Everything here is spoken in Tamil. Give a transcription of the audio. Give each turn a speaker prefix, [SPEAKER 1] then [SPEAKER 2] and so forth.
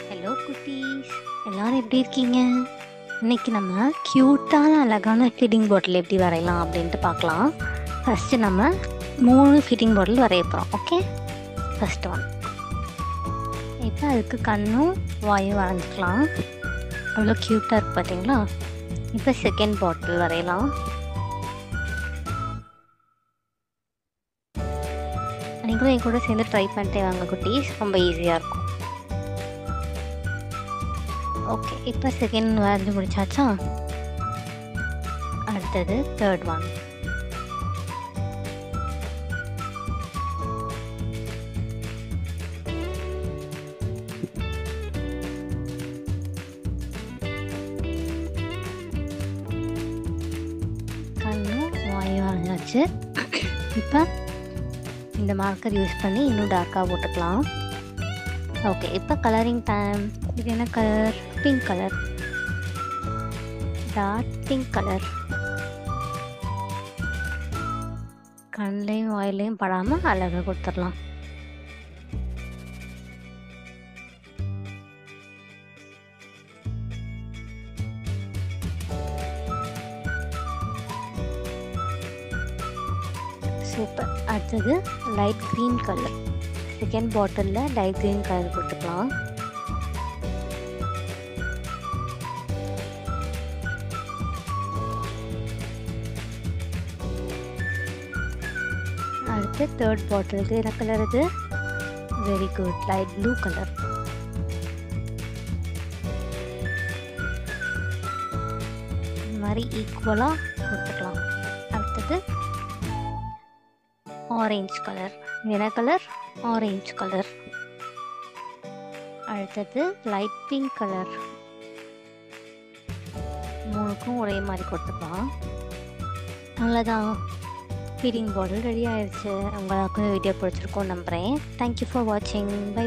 [SPEAKER 1] ஹலோ குட்டீஸ், எல்லாரும் எப்படி இருக்கீங்க? இன்னைக்கு நம்ம க்யூட்டான அழகான ஃபீடிங் பாட்டில் எப்படி வரையலாம் அப்படின்ட்டு பார்க்கலாம். ஃபஸ்ட்டு நம்ம 3 ஃபீடிங் பாட்டில் வரைய போகிறோம். Okay, first one. இப்போ அதுக்கு கண்ணும் வாயும் வரைஞ்சிக்கலாம். அவ்வளோ க்யூட்டாக இருக்குது பார்த்தீங்களா? இப்போ செகண்ட் பாட்டில் வரையலாம். நீங்களும் என் கூட சேர்ந்து ட்ரை பண்ணிட்டே வாங்க குட்டீஸ், ரொம்ப ஈஸியாக இருக்கும். ஓகே, இப்போ செகண்ட் வரைஞ்சி முடிச்சாச்சா? அடுத்தது தேர்ட் ஒன். கண்ணும் வாயும் வரைஞ்சாச்சு. இப்போ இந்த மார்க்கர் யூஸ் பண்ணி இன்னும் டார்க்காக போட்டுக்கலாம். ஓகே, இப்போ கலரிங் டைம். இது என்ன colour? Pink colour. Dark pink colour. கண்ணையும் வாயிலையும் படாமல் அழகாக கொடுத்துடலாம். சூப்பர். அடுத்தது லைட் க்ரீன் கலர். செகண்ட் பாட்டிலில் லைட் க்ரீன் கலர் கொடுத்துக்கலாம். அடுத்து தேர்ட் பாட்டிலுக்கு என்ன கலர்? இது very good, light blue colour. இந்த மாதிரி ஈக்குவலாக கொடுத்துக்கலாம். அடுத்தது ஆரஞ்சு கலர். என்ன கலர்? Orange colour. அடுத்தது லைட் பிங்க் கலர். மூணுக்கும் ஒரே மாதிரி கொடுத்துக்கலாம். அவ்வளோதான், ஃபீடிங் பாட்டில் ரெடி ஆயிடுச்சு. உங்களுக்கு வீடியோ பிடிச்சிருக்கோன்னு நம்புகிறேன். தேங்க்யூ ஃபார் வாட்சிங். பை.